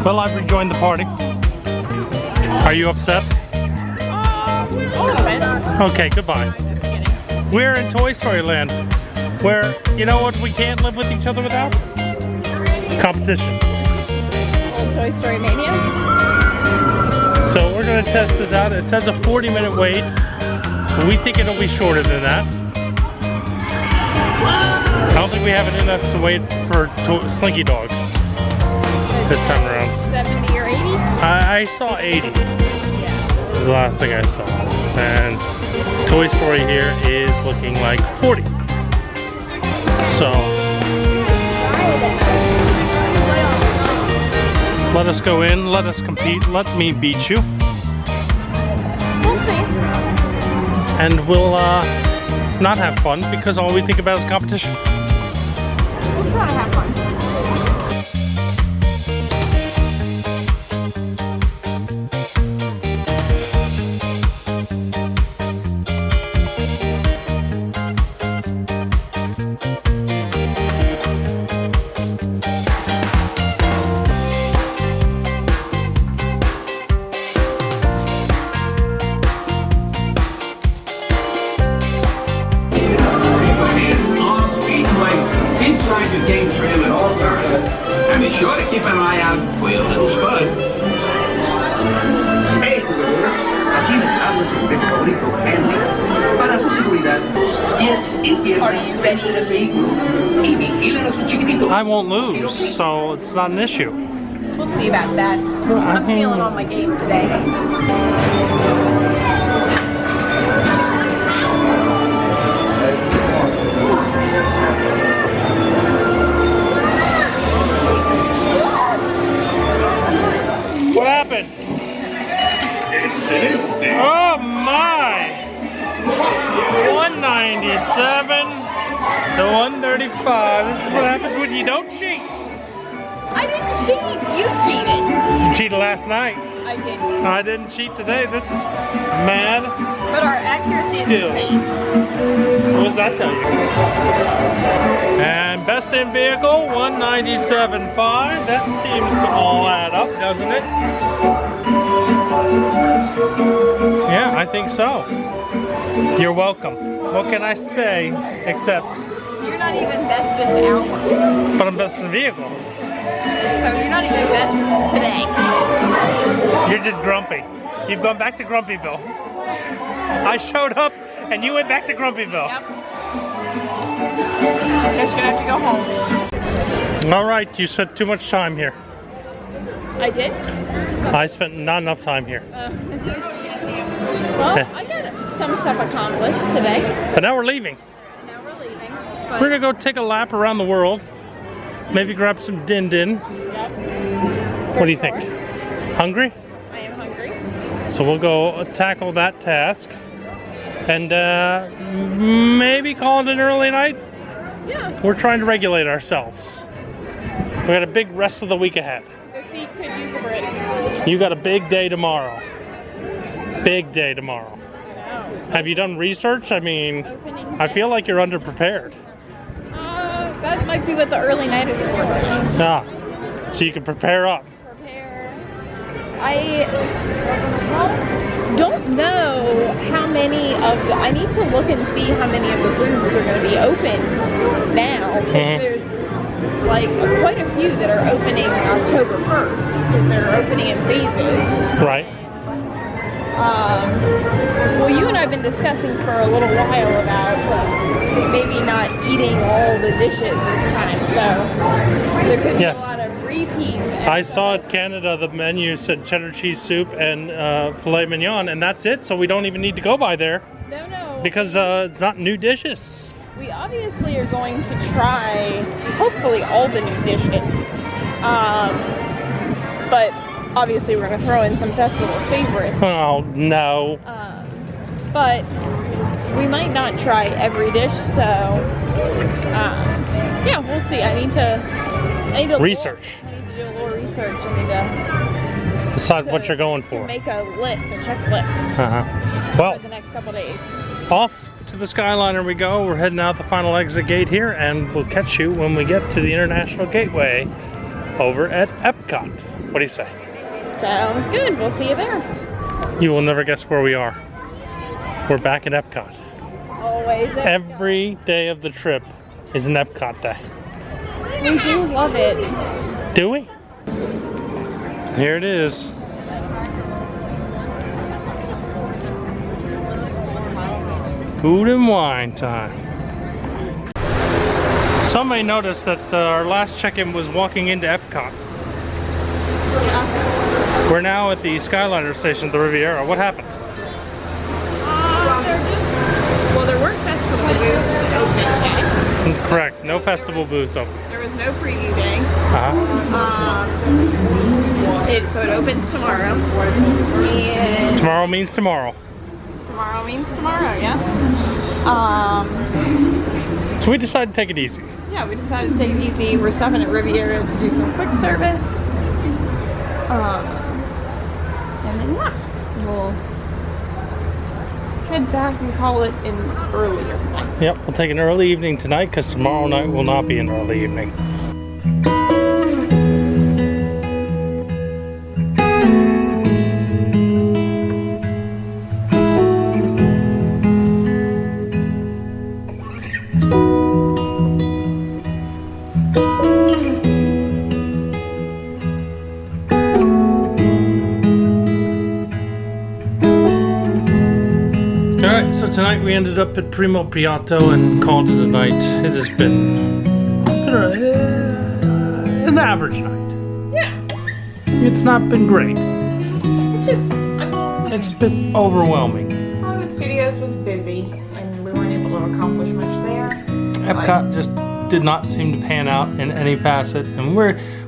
Well, I've rejoined the party. Are you upset? A little bit. Okay, goodbye. We're in Toy Story Land, where, you know what we can't live with each other without? Competition. Old Toy Story Mania. So we're going to test this out. It says a 40-minute wait. We think it'll be shorter than that. I don't think we have it in us to wait for Slinky Dogs this time around. 70 or 80? I saw 80. Yeah. Was the last thing I saw. And Toy Story here is looking like 40. So let us go in, let us compete, let me beat you. We'll see. And we'll not have fun because all we think about is competition. We'll try to have fun. Inside your game tram at all times. And be sure to keep an eye out for your little spuds. Hey, jugadores, aquí les habla su juguete favorito, Andy. Para su seguridad, pies y piernas dentro del vehículo. Y vigilen a sus chiquititos. I won't lose, so it's not an issue. We'll see about that. I'm feeling on my game today. What happened? Oh my! 197 to 135. This is what happens when you don't cheat. I didn't cheat. You cheated. You cheated last night. I did. I didn't cheat today. This is mad But our accuracy is skills. insane. What does that tell you? And best in vehicle, 197.5. That seems to all add up, doesn't it? Yeah, I think so. You're welcome. What can I say except... You're not even best this hour. But I'm best in vehicle. So you're not even best today. You're just grumpy. You've gone back to Grumpyville. I showed up and you went back to Grumpyville. Yep. Guess you're gonna have to go home. All right, you spent too much time here. I did? I spent not enough time here. Well, I got some stuff accomplished today. But now we're leaving. Now we're leaving. We're gonna go take a lap around the world. Maybe grab some din-din. Yep. What do you think? Hungry? I am hungry. So we'll go tackle that task. And maybe call it an early night. Yeah. We're trying to regulate ourselves. We got a big rest of the week ahead. Your feet could use a break. You got a big day tomorrow. Big day tomorrow. No. Have you done research? I mean, Opening I day. feel like you're underprepared. That might be what the early night is for tonight. Ah, so you can prepare up. Prepare. I don't know how many of the... I need to look and see how many of the booths are going to be open now. Because there's like quite a few that are opening October 1st. Because they're opening in phases. Right. Well, you and I have been discussing for a little while about maybe not eating all the dishes this time, so there could be Yes. a lot of repeats. I saw at Canada the menu said cheddar cheese soup and filet mignon, and that's it. So we don't even need to go by there No. because it's not new dishes. We obviously are going to try, hopefully, all the new dishes. But obviously we're going to throw in some festival favorites. Oh no. But we might not try every dish, so yeah, we'll see. I need to Research. I need to do a little research. I need to Decide what you're going for. make a list, a checklist Well, for the next couple days. off to the Skyliner we go. We're heading out the final exit gate here, and we'll catch you when we get to the International Gateway over at Epcot. What do you say? Sounds good. We'll see you there. You will never guess where we are. We're back at Epcot. Always. Every day of the trip is an Epcot day. We do love it. Do we? Here it is. Food and wine time. Some may notice that our last check-in was walking into Epcot. Yeah. We're now at the Skyliner station at the Riviera. What happened? There weren't festival booths open yet. Correct. No festival booths open. There was no preview day. So it opens tomorrow. And Tomorrow means tomorrow. tomorrow means tomorrow, yes. So we decided to take it easy. Yeah, we decided to take it easy. We're stopping at Riviera to do some quick service. And then yeah, we'll head back and call it an earlier night. Yep, we'll take an early evening tonight because tomorrow night will not be an early evening. So tonight we ended up at Primo Piatto and called it a night. It has been an average night. Yeah. It's not been great. It's a bit overwhelming. Hollywood Studios was busy and we weren't able to accomplish much there. Epcot just did not seem to pan out in any facet, and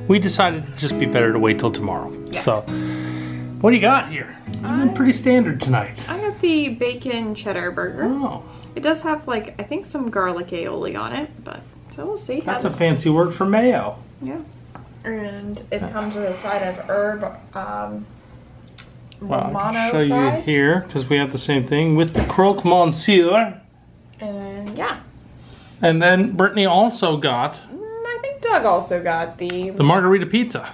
we decided to just be better to wait till tomorrow. Yeah. So, what do you got here? You've been pretty standard tonight. I got the bacon cheddar burger. Oh. It does have like, I think some garlic aioli on it, but so we'll see. That's a fancy word for mayo. Yeah. And it comes with a side of herb Well, I Romano can show fries. you here because we have the same thing with the croque monsieur. And yeah. And then Brittany also got I think Doug also got the margarita pizza.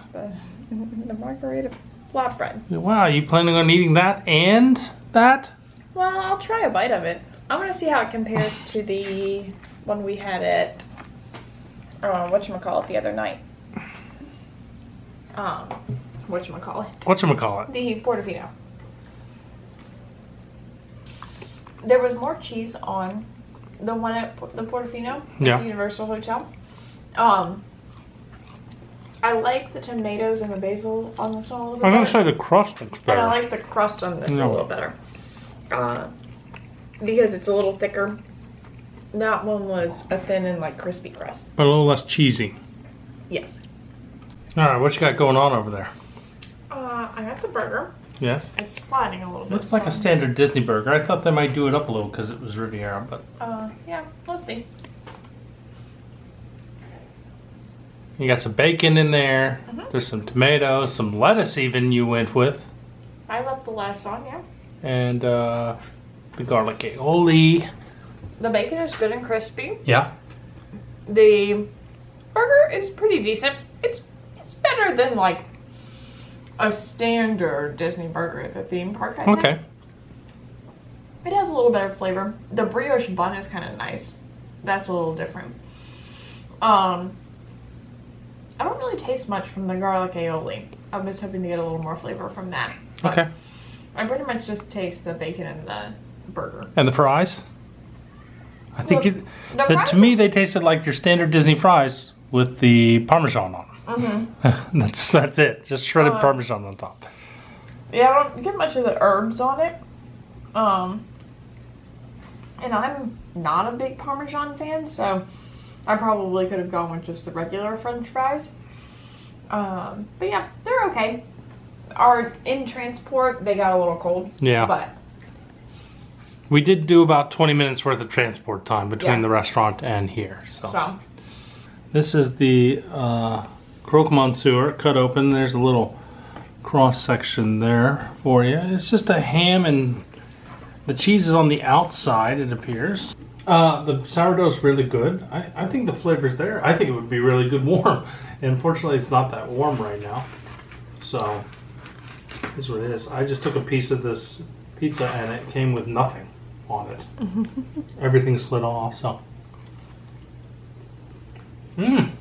the margarita flatbread. Wow, you planning on eating that and that? Well, I'll try a bite of it. I want to see how it compares to the one we had at whatchamacallit the other night. Whatchamacallit? Whatchamacallit? The Portofino. There was more cheese on the one at the Portofino, Yeah. the Universal Hotel. I like the tomatoes and the basil on this one a little bit I was better. gonna say the crust looks And better. I like the crust on this a No. little better. Because it's a little thicker. That one was a thin and like crispy crust. But a little less cheesy. Yes. Alright, what you got going on over there? I got the burger. Yes? It's sliding a little bit. Looks like a standard Disney burger. I thought they might do it up a little because it was Riviera, but Yeah, let's see. you got some bacon in there. Mhm. There's some tomatoes, some lettuce even you went with. I left the lettuce on, yeah. And the garlic aioli. The bacon is good and crispy. Yeah. The burger is pretty decent. It's better than like a standard Disney burger at the theme park. I think. Okay. It has a little bit of flavor. The brioche bun is kind of nice. That's a little different. I don't really taste much from the garlic aioli. I was hoping to get a little more flavor from that. But Okay. I pretty much just taste the bacon and the burger. And the fries? I think Well, the fries to me they tasted like your standard Disney fries with the Parmesan on them. Mm-hmm. that's it. Just shredded Parmesan on top. Yeah, I don't get much of the herbs on it. And I'm not a big Parmesan fan, so I probably could have gone with just the regular French fries. But yeah, they're okay. In transport, they got a little cold. Yeah. But We did do about 20 minutes worth of transport time between Yeah. the restaurant and here. so This is the croque monsieur cut open. There's a little cross section there for you. It's just a ham and the cheese is on the outside, it appears. The sourdough's really good. I think the flavor's there. I think it would be really good warm. And unfortunately, it's not that warm right now. So, this is what it is. I just took a piece of this pizza and it came with nothing on it. Everything slid off, so. Mmm.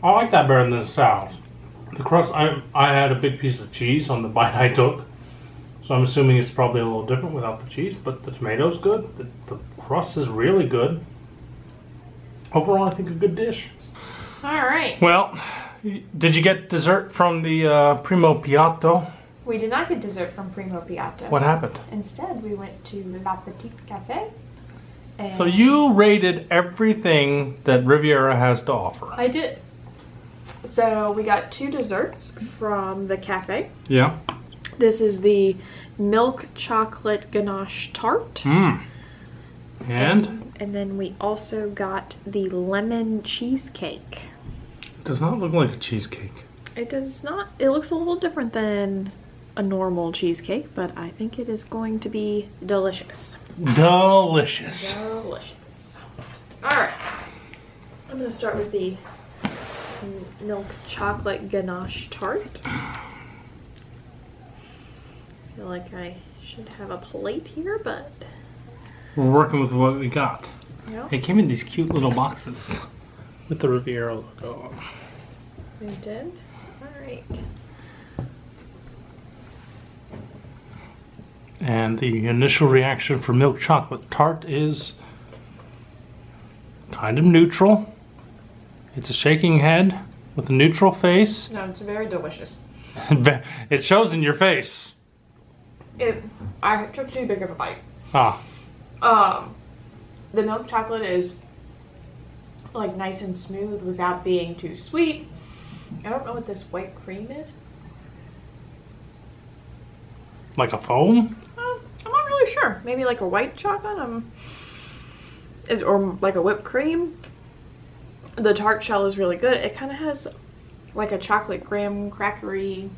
I like that better than the salad. The crust, I had a big piece of cheese on the bite I took. So I'm assuming it's probably a little different without the cheese, but the tomato's good. The crust is really good. Overall, I think a good dish. All right. Well, did you get dessert from the Primo Piatto? We did not get dessert from Primo Piatto. What happened? Instead, we went to Petit Cafe. And So you rated everything that Riviera has to offer. I did. So we got 2 desserts from the cafe. Yeah. This is the milk chocolate ganache tart. Mmm. And? And then we also got the lemon cheesecake. It does not look like a cheesecake. It does not. It looks a little different than a normal cheesecake, but I think it is going to be delicious. Delicious. Delicious. All right. I'm going to start with the milk chocolate ganache tart. I feel like I should have a plate here, but We're working with what we got. yeah, It came in these cute little boxes with the Riviera logo on. we did. All right. And the initial reaction for milk chocolate tart is kind of neutral. It's a shaking head with a neutral face. No, it's very delicious. It shows in your face. I took too big of a bite. Ah, The milk chocolate is like nice and smooth without being too sweet. I don't know what this white cream is. like a foam? I'm not really sure. Maybe like a white chocolate, or like a whipped cream. The tart shell is really good. It kind of has like a chocolate graham crackery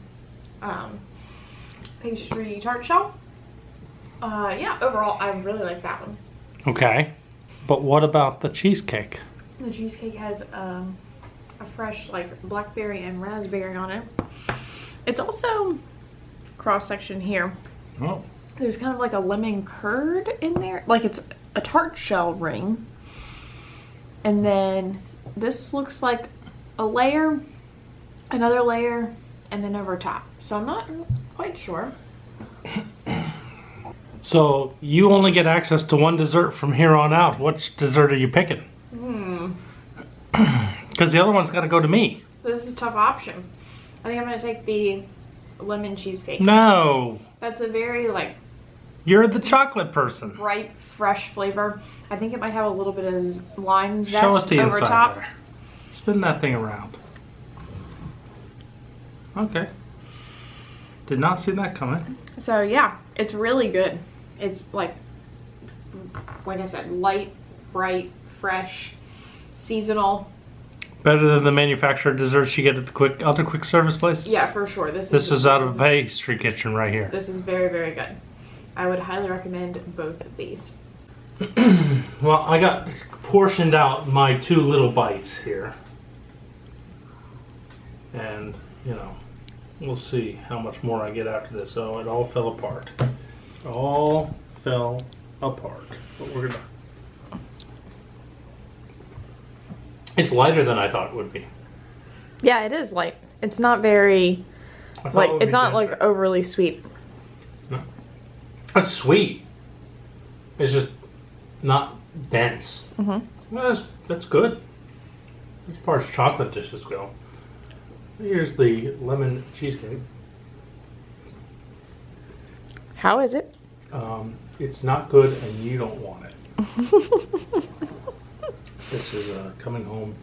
pastry tart shell. Yeah, overall, I really like that one. Okay. But what about the cheesecake? The cheesecake has a fresh like blackberry and raspberry on it. It's also cross section here. Oh. There's kind of like a lemon curd in there. Like it's a tart shell ring. And then this looks like a layer, another layer, and then over top. So I'm not quite sure. So you only get access to one dessert from here on out. Which dessert are you picking? Because the other one's got to go to me. This is a tough option. I think I'm going to take the lemon cheesecake. No. That's a very like You're the chocolate person. bright, fresh flavor. I think it might have a little bit of lime Show us zest the over inside top. there. Spin that thing around. Okay. Did not see that coming. So yeah, it's really good. It's like I said, light, bright, fresh, seasonal. Better than the manufactured desserts you get at the other quick service places? Yeah, for sure. This This is out of a pastry kitchen right here. This is very, very good. I would highly recommend both of these. Well, I got portioned out my 2 little bites here. And, you know, we'll see how much more I get after this. So it all fell apart. All fell apart. But we're gonna... It's lighter than I thought it would be. Yeah, it is light. It's not very I thought it would it's be not denser. like overly sweet. No. It's sweet. It's just not dense. Mm-hmm. Well, that's good. As far as chocolate dishes go. Here's the lemon cheesecake. How is it? It's not good and you don't want it. This is coming home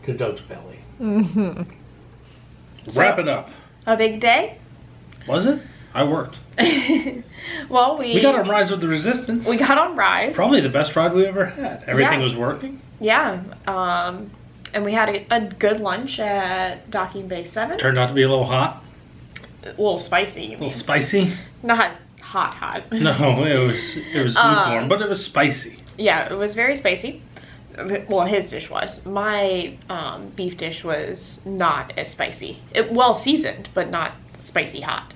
to Doug's belly. Mm-hmm. Wrap it up. A big day? Was it? I worked. Well, We got on Rise with the Resistance. We got on Rise. Probably the best ride we ever had. Everything Yeah. was working. Yeah. And we had a good lunch at Docking Bay 7. Turned out to be a little hot, A little spicy. a little spicy. Not hot. No, it was lukewarm, but it was spicy. Yeah, it was very spicy. Well, his dish was. My beef dish was not as spicy. Well seasoned, but not spicy hot.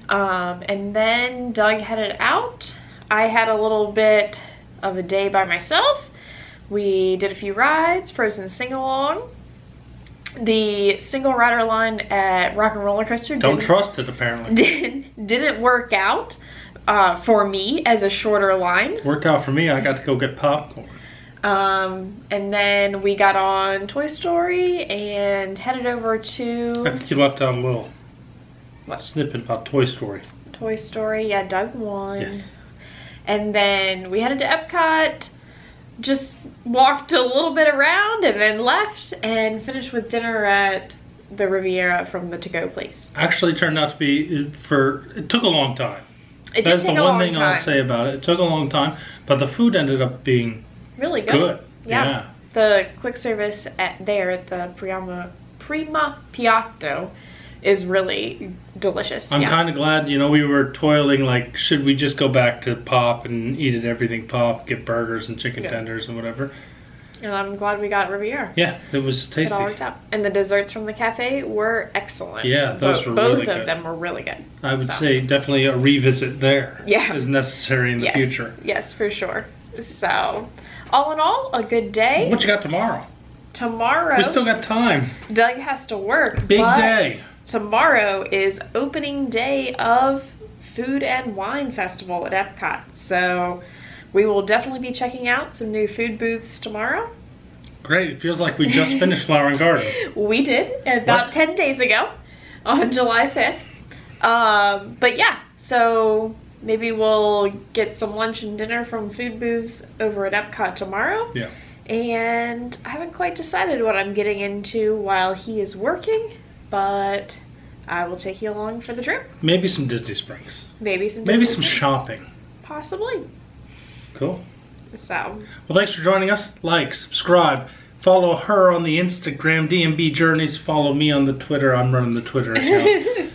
And then Doug headed out. I had a little bit of a day by myself. We did a few rides, frozen sing-along. The single rider line at Rock and Roller Coaster Don't trust it, apparently. didn't work out for me as a shorter line. Worked out for me. I got to go get popcorn. And then we got on Toy Story and headed over to... I think you left out a little What? snippet about Toy Story. Toy Story, yeah, Doug won. Yes. And then we headed to Epcot, just walked a little bit around and then left and finished with dinner at the Riviera from the to-go place. Actually turned out to be, it took a long time. It did That's take the a one long thing time. I'll say about it. It took a long time, but the food ended up being Really good. good. Yeah. The quick service at the Primo Piatto is really delicious. I'm kind of glad, we were toiling, like, should we just go back to Pop and eat at everything Pop, get burgers and chicken tenders and whatever. And I'm glad we got Riviera. Yeah, it was tasty. It all worked out. And the desserts from the cafe were excellent. Yeah, those were both really good. Both of them were really good. I would say definitely a revisit there is necessary in the future. Yes, for sure. So, all in all, a good day. What you got tomorrow? Tomorrow, We still got time. Doug has to work. Big but day. Tomorrow is opening day of Food and Wine Festival at Epcot. So, we will definitely be checking out some new food booths tomorrow. Great. It feels like we just finished Flower and Garden. We did about 10 days ago on July 5th. But yeah, so maybe we'll get some lunch and dinner from food booths over at Epcot tomorrow. Yeah. And I haven't quite decided what I'm getting into while he is working, but I will take you along for the trip. Maybe some Disney Springs. Maybe some shopping. Possibly. Cool. So. Well, thanks for joining us. Like, subscribe, follow her on the Instagram, DMB Journeys. Follow me on the Twitter. I'm running the Twitter account.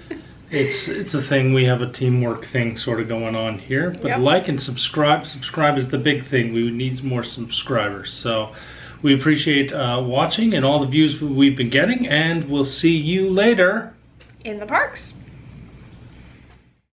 It's a thing. We have a teamwork thing sort of going on here. But like and subscribe. Subscribe is the big thing. We need more subscribers. So we appreciate watching and all the views we've been getting. And we'll see you later. In the parks.